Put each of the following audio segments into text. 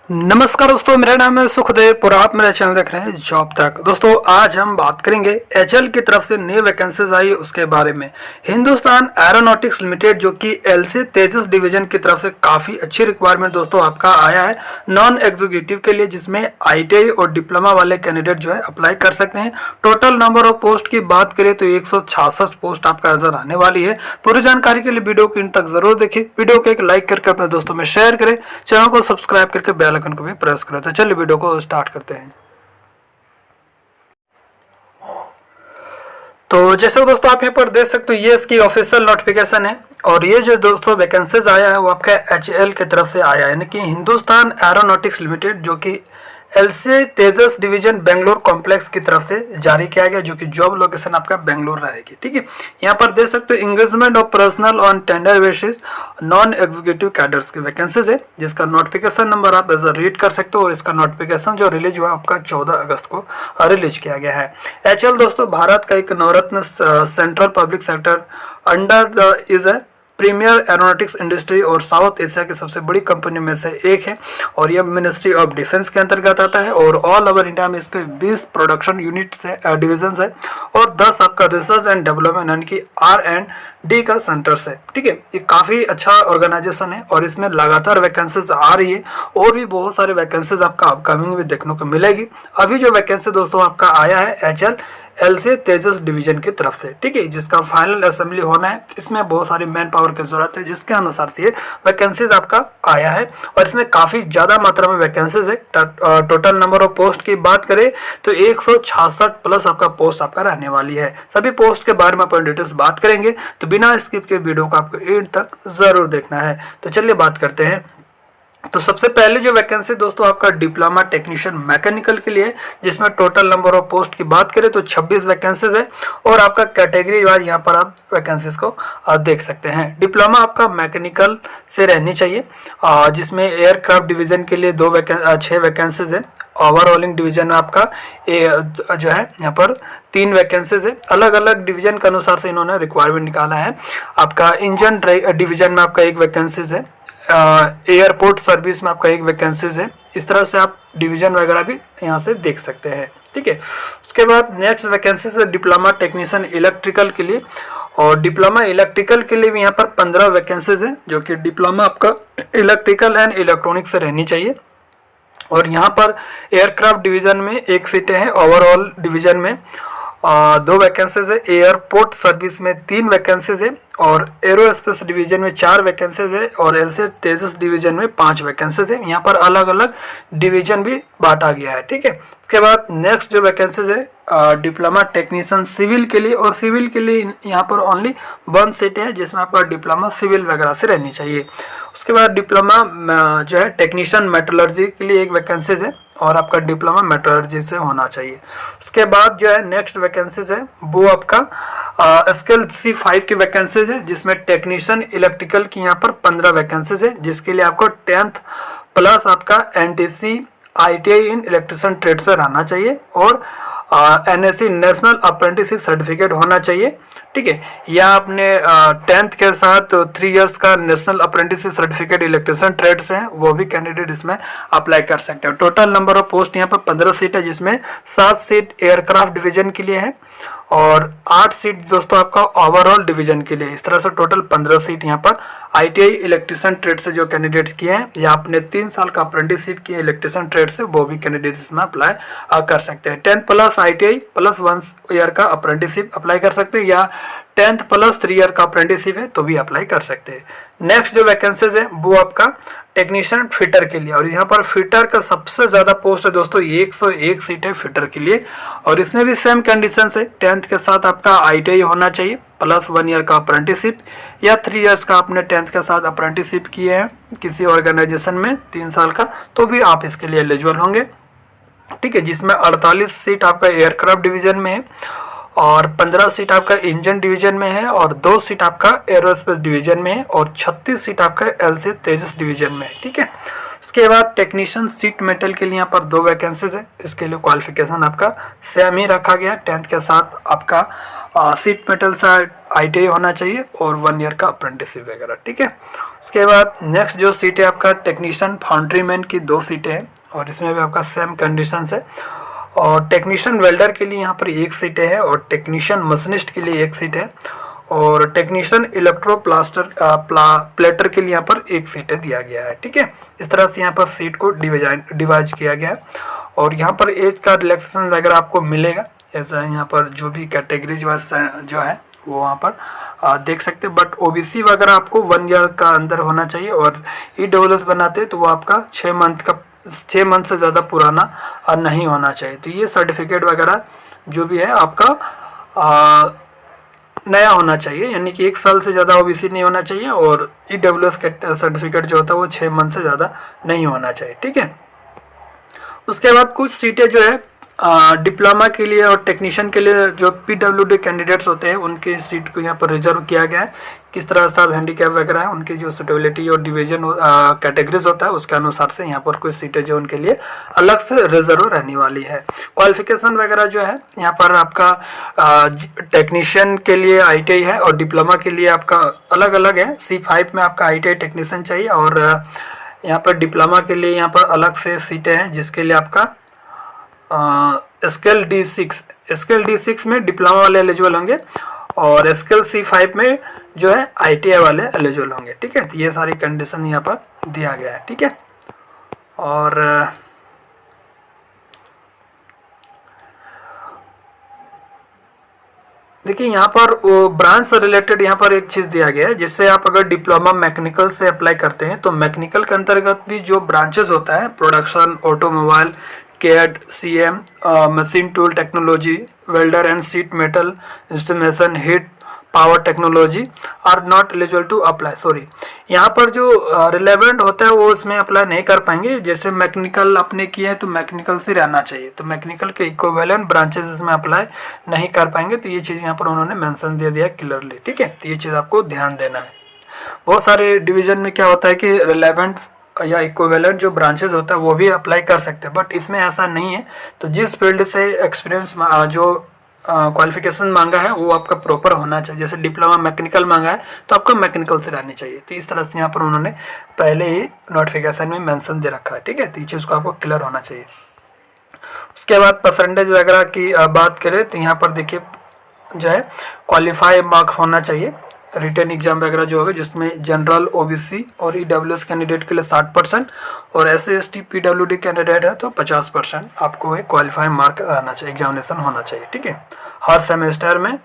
नमस्कार दोस्तों, मेरा नाम है सुखदेव और आप मेरा चैनल देख रहे हैं जॉब तक। दोस्तों आज हम बात करेंगे एचएल की तरफ से नई वैकेंसीज आई उसके बारे में। हिंदुस्तान एरोनॉटिक्स लिमिटेड जो कि एलसी तेजस डिवीजन की तरफ से काफ़ी अच्छी रिक्वायरमेंट दोस्तों आपका आया है नॉन एग्जीक्यूटिव के लिए, जिसमें आईटीआई और डिप्लोमा वाले कैंडिडेट जो है अप्लाई कर सकते हैं। टोटल नंबर ऑफ पोस्ट की बात करें तो 166 पोस्ट आपका नजर आने वाली है। पूरी जानकारी के लिए वीडियो को इन तक जरूर देखिए, वीडियो को एक लाइक करके अपने दोस्तों में शेयर करें, चैनल को सब्सक्राइब करके बेल आइकन को भी प्रेस करें। तो चलिए वीडियो को स्टार्ट करते हैं। तो जैसे दोस्तों आप यहाँ पर देख सकते हो, ये इसकी ऑफिशियल नोटिफिकेशन है और ये जो दोस्तों वैकेंसीज आया है वो आपका एचएल की तरफ से आया है, यानी कि हिंदुस्तान एरोनॉटिक्स लिमिटेड जो कि एलसी तेजस डिवीजन बेंगलोर कॉम्प्लेक्स की तरफ से जारी किया गया, जो कि जॉब लोकेशन आपका बेंगलोर रहेगी। ठीक है, यहाँ पर देख सकते हो engagement of personal on tender basis non executive cadres की वैकेंसीज है, जिसका नोटिफिकेशन नंबर आप एज रीड कर सकते हो। और इसका नोटिफिकेशन जो रिलीज हुआ आपका 14 अगस्त को रिलीज किया गया है। एचएल दोस्तों भारत का एक Navratna central public sector under the is है प्रीमियर एरोनॉटिक्स इंडस्ट्री और साउथ एशिया की सबसे बड़ी कंपनी में से एक है और यह मिनिस्ट्री ऑफ डिफेंस के अंतर्गत आता है और ऑल ओवर इंडिया में इसके 20 प्रोडक्शन यूनिट्स है, डिविजन्स है और 10 आपका रिसर्च एंड डेवलपमेंट यानी कि R&D का सेंटर्स है। ठीक है, ये काफ़ी अच्छा ऑर्गेनाइजेशन है और इसमें लगातार वैकेंसीज आ रही है और भी बहुत सारे वैकेंसीज आपका अपकमिंग भी देखने को मिलेगी। अभी जो वैकेंसी दोस्तों आपका आया है एचएल एलसी तेजस डिवीजन की तरफ से, ठीक है, जिसका फाइनल असेंबली होना है। इसमें बहुत सारी मैन पावर की जरूरत है, जिसके अनुसार से ये वैकेंसीज आपका आया है और इसमें काफी ज्यादा मात्रा में वैकेंसीज है। टोटल नंबर ऑफ पोस्ट की बात करें तो 166 प्लस आपका पोस्ट आपका रहने वाली है। सभी पोस्ट के बारे में अपन डिटेल्स बात करेंगे, तो बिना स्किप के वीडियो को आपको एंड तक जरूर देखना है। तो चलिए बात करते हैं। तो सबसे पहले जो वैकेंसी दोस्तों आपका डिप्लोमा टेक्नीशियन मैकेनिकल के लिए, जिसमें टोटल नंबर ऑफ पोस्ट की बात करें तो 26 वैकेंसीज है और आपका कैटेगरी वाइज यहाँ पर आप वैकेंसीज को देख सकते हैं। डिप्लोमा आपका मैकेनिकल से रहनी चाहिए, जिसमें एयरक्राफ्ट डिवीजन के लिए 6 वैकेंसीज है। ओवरऑलिंग डिवीजन में आपका जो है यहाँ पर 3 वैकेंसीज है। अलग अलग डिवीजन के अनुसार से इन्होंने रिक्वायरमेंट निकाला है। आपका इंजन डिवीजन में आपका 1 वैकेंसीज है, एयरपोर्ट सर्विस में आपका 1 वैकेंसीज है। इस तरह से आप डिवीजन वगैरह भी यहाँ से देख सकते हैं। ठीक है, उसके बाद नेक्स्ट वैकेंसी है डिप्लोमा टेक्नीशियन इलेक्ट्रिकल के लिए और डिप्लोमा इलेक्ट्रिकल के लिए भी यहाँ पर 15 वैकेंसीज है, जो कि डिप्लोमा आपका इलेक्ट्रिकल एंड इलेक्ट्रॉनिक्स से रहनी चाहिए। और यहाँ पर एयरक्राफ्ट डिवीजन में 1 सीटें हैं, ओवरऑल डिवीजन में 2 वैकेंसीज है, एयरपोर्ट सर्विस में 3 वैकेंसीज है और एरोस्पेस डिवीजन में 4 वैकेंसीज है और एलसी तेजस डिवीजन में 5 वैकेंसीज है। यहाँ पर अलग अलग डिवीजन भी बांटा गया है। ठीक है, उसके बाद नेक्स्ट जो वैकेंसीज है डिप्लोमा टेक्नीशियन सिविल के लिए, और सिविल के लिए यहाँ पर ओनली 1 सीट है, जिसमें आपका डिप्लोमा सिविल वगैरह से रहनी चाहिए। उसके बाद डिप्लोमा जो है टेक्नीशियन मेटलर्जी के लिए 1 वैकेंसीज है और आपका डिप्लोमा मेटलर्जी से होना चाहिए। उसके बाद जो है नेक्स्ट वैकेंसीज है वो आपका स्केल C5 की वैकेंसीज है, जिसमें टेक्नीशियन इलेक्ट्रिकल की यहाँ पर 15 वैकेंसीज है, जिसके लिए आपको 10th प्लस आपका NTC ITI इन इलेक्ट्रिशियन ट्रेड से रहना चाहिए और NSC नेशनल अप्रेंटिसशिप सर्टिफिकेट होना चाहिए। ठीक है, या आपने 10th के साथ 3 इयर्स का national apprenticeship certificate electrician trade से है, वो भी कैंडिडेट इसमें अप्लाई कर सकते हैं। टोटल नंबर ऑफ पोस्ट यहाँ पर 15 सीट है, जिसमें 7 सीट एयरक्राफ्ट डिवीजन के लिए है और 8 सीट दोस्तों आपका ओवरऑल डिवीजन के लिए। इस तरह से टोटल 15 सीट यहाँ पर ITI इलेक्ट्रिशियन ट्रेड से जो कैंडिडेट्स किए हैं या आपने 3 साल का अप्रेंटिसशिप किया इलेक्ट्रिशियन ट्रेड से, वो भी कैंडिडेट्स इसमें अप्लाई कर सकते हैं। 10 प्लस ITI प्लस 1 ईयर का अप्रेंटिसशिप अप्लाई कर सकते हैं या 10th प्लस 3 ईयर का अप्रेंटिसशिप है तो भी अप्लाई कर सकते हैं। नेक्स्ट जो वैकेंसीज है वो आपका टेक्नीशियन फिटर के लिए, और यहाँ पर फिटर का सबसे ज़्यादा पोस्ट है दोस्तों, 101 सीट है फिटर के लिए और इसमें भी सेम कंडीशन है। 10th के साथ आपका ITI होना चाहिए प्लस 1 ईयर का अप्रेंटिसशिप या 3 इयर्स का आपने 10th के साथ अप्रेंटिसशिप किए हैं किसी ऑर्गेनाइजेशन में 3 साल का, तो भी आप इसके लिए एलिजिबल होंगे। ठीक है, जिसमें 48 सीट आपका एयरक्राफ्ट डिवीजन में है और 15 सीट आपका इंजन डिवीजन में है और 2 सीट आपका एरोस्पेस डिवीजन में है और 36 सीट आपका एलसी तेजस डिवीजन में है। ठीक है, उसके बाद टेक्नीशियन सीट मेटल के लिए यहाँ पर 2 वैकेंसीज है। इसके लिए क्वालिफिकेशन आपका सेम ही रखा गया, 10th के साथ आपका सीट मेटल सा ITI होना चाहिए और 1 ईयर का अप्रेंटिसशिप वगैरह, ठीक है। उसके बाद नेक्स्ट जो सीट है आपका टेक्नीशियन फाउंड्रीमैन की 2 सीटें हैं और इसमें भी आपका सेम कंडीशन है। और टेक्नीशियन वेल्डर के लिए यहाँ पर 1 सीटें हैं और टेक्नीशियन मशीनिस्ट के लिए 1 सीट है और टेक्नीशियन इलेक्ट्रो प्लेटर के लिए यहाँ पर 1 सीट दिया गया है, ठीक है। इस तरह से यहाँ पर सीट को डिवाइड किया गया है और यहाँ पर एज का रिलैक्सेशन वगैरह आपको मिलेगा। ऐसा है यहाँ पर जो भी कैटेगरीज वाइज जो है वो वहाँ पर देख सकते हैं। बट OBC वगैरह आपको 1 ईयर का अंदर होना चाहिए और EWS बनाते हैं तो वो आपका 6 मंथ से ज़्यादा पुराना नहीं होना चाहिए। तो ये सर्टिफिकेट वगैरह जो भी है आपका नया होना चाहिए, यानी कि 1 साल से ज़्यादा OBC नहीं होना चाहिए और EWS सर्टिफिकेट जो होता है वो 6 मंथ से ज़्यादा नहीं होना चाहिए, ठीक है। उसके बाद कुछ सीटें जो है डिप्लोमा के लिए और टेक्नीशियन के लिए जो PWD कैंडिडेट्स होते हैं उनकी सीट को यहाँ पर रिजर्व किया गया है। किस तरह से हैंडीकैप वगैरह है उनकी जो सुटेबिलिटी और डिवीजन कैटेगरीज होता है उसके अनुसार से यहाँ पर कुछ सीटें जो उनके लिए अलग से रिजर्व रहने वाली है। क्वालिफिकेशन वगैरह जो है यहाँ पर आपका टेक्नीशियन के लिए ITI है और डिप्लोमा के लिए आपका अलग अलग है। C5 में आपका ITI टेक्नीशियन चाहिए और यहाँ पर डिप्लोमा के लिए यहाँ पर अलग से सीटें हैं जिसके लिए आपका स्केल D6 में डिप्लोमा वाले एलिजिबल होंगे और स्केल C5 में जो है ITI वाले एलिजिबल होंगे, ठीक है। तो ये सारी कंडीशन यहाँ पर दिया गया है, ठीक है। और देखिए यहाँ पर ब्रांच से रिलेटेड यहाँ पर एक चीज़ दिया गया है जिससे आप अगर डिप्लोमा मैकेनिकल से अप्लाई करते हैं तो मैकेनिकल के अंतर्गत भी जो ब्रांचेस होता है production, automobile, CAD, CM, machine tool technology, welder and sheet metal instrumentation, heat power technology are not eligible to apply. Sorry, यहाँ पर जो रिलेवेंट होता है वो इसमें अप्लाई नहीं कर पाएंगे। जैसे मैकेनिकल आपने किया है तो मैकेनिकल से रहना चाहिए, तो मैकेनिकल के इक्विवेलेंट ब्रांचेस इसमें अप्लाई नहीं कर पाएंगे। तो ये चीज़ यहाँ पर उन्होंने मेंशन दे दिया क्लियरली, ठीक है। तो ये चीज़ आपको ध्यान देना है। बहुत सारे डिवीजन में क्या होता है कि रिलेवेंट या इक्विवेलेंट जो ब्रांचेस होता है वो भी अप्लाई कर सकते हैं, बट इसमें ऐसा नहीं है। तो जिस फील्ड से एक्सपीरियंस जो क्वालिफिकेशन मांगा है वो आपका प्रॉपर होना चाहिए। जैसे डिप्लोमा मैकेनिकल मांगा है तो आपको मैकेनिकल से रहनी चाहिए। तो इस तरह से यहाँ पर उन्होंने पहले ही नोटिफिकेशन में मेंशन दे रखा है, ठीक है। तो ये चीज़ को आपको क्लियर होना चाहिए। उसके बाद परसेंटेज वगैरह की बात करें तो यहाँ पर देखिए जो है क्वालिफाई मार्क होना चाहिए। रिटर्न एग्जाम वगैरह जो होगा जिसमें जनरल, OBC और EWS कैंडिडेट के लिए 60% और SC ST PWD कैंडिडेट है तो 50% आपको एक क्वालिफाई मार्क रहना चाहिए, एग्जामिनेशन होना चाहिए, ठीक है, हर सेमेस्टर में।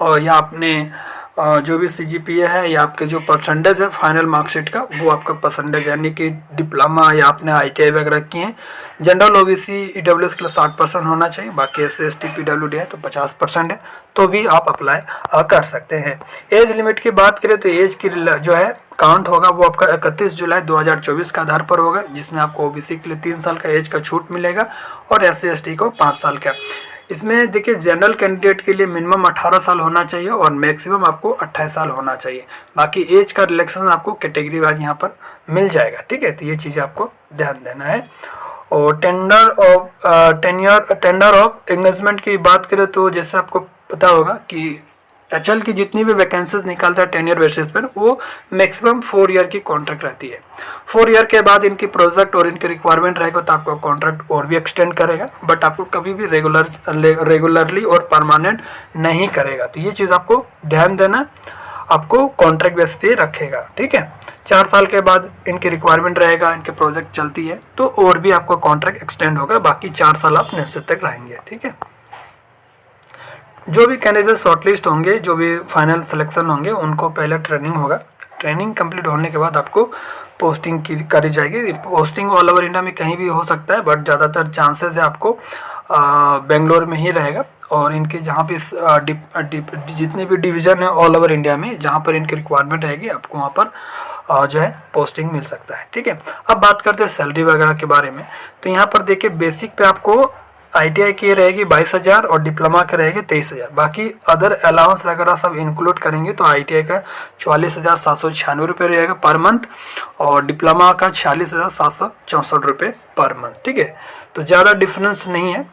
और या आपने जो भी CGPA है या आपके जो परसेंटेज है फाइनल मार्कशीट का वो आपका परसेंटेज, यानी कि डिप्लोमा या आपने ITI वगैरह किए हैं। जनरल, OBC, EWS के लिए 60% होना चाहिए, बाकी SC ST PWD है तो 50% है, तो भी आप अप्लाई कर सकते हैं। एज लिमिट की बात करें तो एज की जो है काउंट होगा वो आपका 31 जुलाई 2024 का आधार पर होगा, जिसमें आपको OBC के लिए 3 साल का एज का छूट मिलेगा और SC ST को 5 साल का। इसमें देखिए जनरल कैंडिडेट के लिए मिनिमम 18 साल होना चाहिए और मैक्सिमम आपको 28 साल होना चाहिए। बाकी एज का रिलैक्सेशन आपको कैटेगरी वाइज यहाँ पर मिल जाएगा, ठीक है। तो ये चीज़ आपको ध्यान देना है। और टेंडर ऑफ एंगेजमेंट की बात करें तो जैसे आपको पता होगा कि HL की जितनी भी वैकेंसीज निकालता है टेन्योर बेसिस पर वो मैक्सिमम 4 ईयर की कॉन्ट्रैक्ट रहती है। 4 ईयर के बाद इनकी प्रोजेक्ट और इनकी रिक्वायरमेंट रहेगा तो आपका कॉन्ट्रैक्ट और भी एक्सटेंड करेगा, बट आपको कभी भी रेगुलरली और परमानेंट नहीं करेगा। तो ये चीज़ आपको ध्यान देना, आपको कॉन्ट्रैक्ट बेस पे रखेगा, ठीक है। 4 साल के बाद इनकी रिक्वायरमेंट रहेगा, इनके प्रोजेक्ट चलती है तो और भी आपका कॉन्ट्रैक्ट एक्सटेंड होगा, बाकी 4 साल आप निश्चित तक रहेंगे, ठीक है। जो भी कैंडिडेट शॉर्टलिस्ट होंगे, जो भी फाइनल सिलेक्शन होंगे, उनको पहले ट्रेनिंग होगा। ट्रेनिंग कंप्लीट होने के बाद आपको पोस्टिंग करी जाएगी। पोस्टिंग ऑल ओवर इंडिया में कहीं भी हो सकता है, बट ज़्यादातर चांसेस है आपको बेंगलोर में ही रहेगा। और इनके जहाँ पे जितने भी डिवीज़न है ऑल ओवर इंडिया में जहाँ पर इनकी रिक्वायरमेंट रहेगी आपको वहाँ पर जो है पोस्टिंग मिल सकता है, ठीक है। अब बात करते हैं सैलरी वगैरह के बारे में। तो यहाँ पर देखिए बेसिक पे आपको ITI की रहेगी 22,000 और डिप्लोमा की रहेगी 23,000। बाकी अदर अलाउंस वगैरह सब इंक्लूड करेंगे तो ITI का 44,796 रुपये रहेगा पर मंथ और डिप्लोमा का 46,764 रुपये पर मंथ, ठीक है। तो ज़्यादा डिफरेंस नहीं है,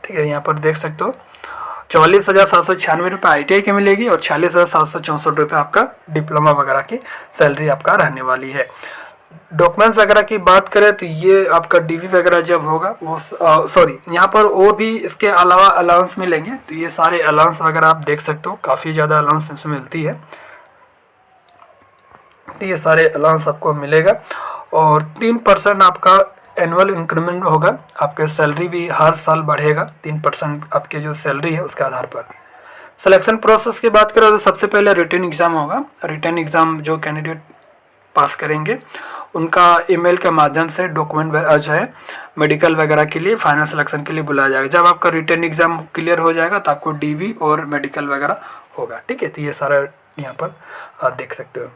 ठीक है। यहाँ पर देख सकते हो ₹44,796 ITI की मिलेगी और ₹46,764 आपका डिप्लोमा वगैरह की सैलरी आपका रहने वाली है। डॉक्यूमेंट्स वगैरह की बात करें तो ये आपका डीवी वगैरह जब होगा वो सॉरी यहाँ पर और भी इसके अलावा अलाउंस मिलेंगे, तो ये सारे अलाउंस वगैरह आप देख सकते हो, काफ़ी ज़्यादा अलाउंस इसमें मिलती है। तो ये सारे अलाउंस आपको मिलेगा और 3% आपका एनुअल इंक्रीमेंट होगा, आपके सैलरी भी हर साल बढ़ेगा 3% आपके जो सैलरी है उसके आधार पर। सिलेक्शन प्रोसेस की बात करें तो सबसे पहले रिटन एग्ज़ाम होगा। रिटन एग्ज़ाम जो कैंडिडेट पास करेंगे उनका ईमेल के माध्यम से डॉक्यूमेंट जो है मेडिकल वगैरह के लिए फाइनल सिलेक्शन के लिए बुलाया जाएगा। जब आपका रिटन एग्ज़ाम क्लियर हो जाएगा तो आपको डीवी और मेडिकल वगैरह होगा, ठीक है। तो ये सारा यहाँ पर आप देख सकते हो।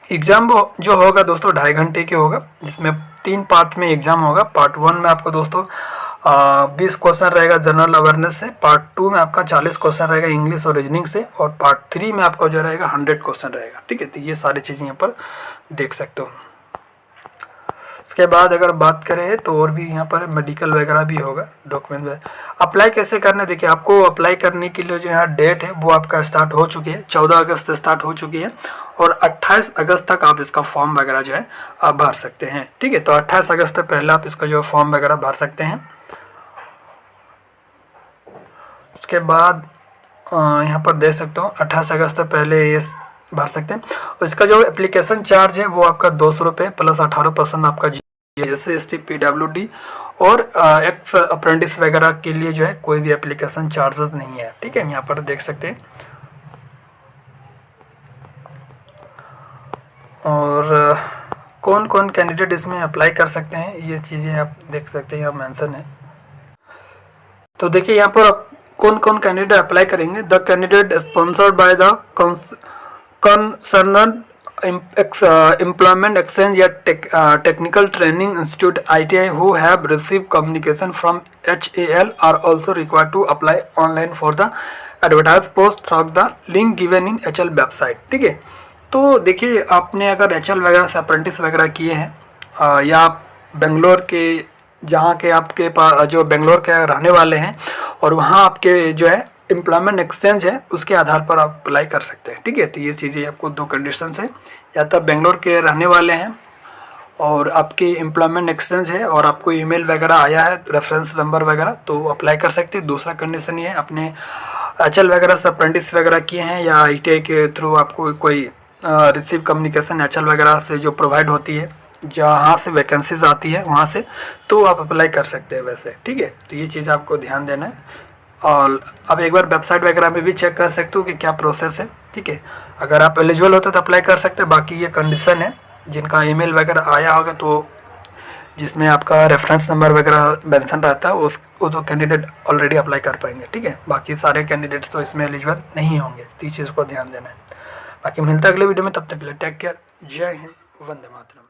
एग्ज़ाम जो होगा दोस्तों 2.5 घंटे के होगा, जिसमें 3 पार्ट में एग्ज़ाम होगा। पार्ट 1 में आपको दोस्तों 20 क्वेश्चन रहेगा जनरल अवेयरनेस से, पार्ट 2 में आपका 40 क्वेश्चन रहेगा इंग्लिश और रीजनिंग से, और पार्ट 3 में आपका जो रहेगा 100 क्वेश्चन रहेगा, ठीक है। तो ये सारी चीज़ें यहाँ पर देख सकते हो। उसके बाद अगर बात करें तो और भी यहाँ पर मेडिकल वगैरह भी होगा। डॉक्यूमेंट में अप्लाई कैसे करना है, देखिए आपको अप्लाई करने के लिए जो यहाँ डेट है वो आपका स्टार्ट हो चुकी है, 14 अगस्त से स्टार्ट हो चुकी है और 28 अगस्त तक आप इसका फॉर्म वगैरह जो है आप भर सकते हैं, ठीक है। तो 28 अगस्त से पहले आप इसका जो फॉर्म वगैरह भर सकते हैं। उसके बाद यहाँ पर देख सकते हो 28 अगस्त से पहले ये भर सकते हैं। और इसका जो एप्लीकेशन चार्ज है वो आपका 200 रुपये प्लस 18% आपका जैसे ST PWD और एक्स अप्रेंटिस वगैरह के लिए जो है कोई भी एप्लीकेशन चार्जेस नहीं है, ठीक है। यहाँ पर देख सकते हैं। और कौन कौन कैंडिडेट इसमें अप्लाई कर सकते हैं ये चीज़ें आप देख सकते हैं, यहाँ मेंशन है। तो देखिए यहाँ पर कौन कौन कैंडिडेट अप्लाई करेंगे। The candidate sponsored by the concern employment exchange या technical training institute ITI who have received communication from HAL are also required to apply online for the advertised post through the link given in HAL website, ठीक है। तो देखिए आपने अगर HAL वगैरह से apprentice वगैरह किए हैं या आप बेंगलोर के जहाँ के आपके पास जो बेंगलोर के रहने वाले हैं और वहाँ आपके जो है एम्प्लॉयमेंट एक्सचेंज है उसके आधार पर आप अप्लाई कर सकते हैं, ठीक है। तो ये चीज़ें आपको 2 कंडीशन है, या तो बेंगलोर के रहने वाले हैं और आपकी एम्प्लॉयमेंट एक्सचेंज है और आपको ईमेल वगैरह आया है रेफरेंस नंबर वगैरह, तो अप्लाई कर सकते हैं। दूसरा कंडीशन ये है अपने HAL वगैरह से अप्रेंटिस वगैरह किए हैं या ITI के थ्रू आपको कोई रिसीव कम्युनिकेशन HAL वगैरह से जो प्रोवाइड होती है जहाँ से वैकेंसीज आती है वहाँ से, तो आप अप्लाई कर सकते हैं वैसे, ठीक है। तो ये चीज़ आपको ध्यान देना है। और अब एक बार वेबसाइट वगैरह में भी चेक कर सकते हो कि क्या प्रोसेस है, ठीक है। अगर आप एलिजिबल होते तो अप्लाई कर सकते हैं। बाकी ये कंडीशन है जिनका ईमेल वगैरह आया होगा तो जिसमें आपका रेफरेंस नंबर वगैरह मेंशन रहता है वो तो कैंडिडेट ऑलरेडी अप्लाई कर पाएंगे, ठीक है। बाकी सारे कैंडिडेट्स तो इसमें एलिजिबल नहीं होंगे, तो इस चीज़ को ध्यान देना है। बाकी मिलता है अगले वीडियो में, तब तक के लिए टेक केयर, जय हिंद, वंदे मातरम।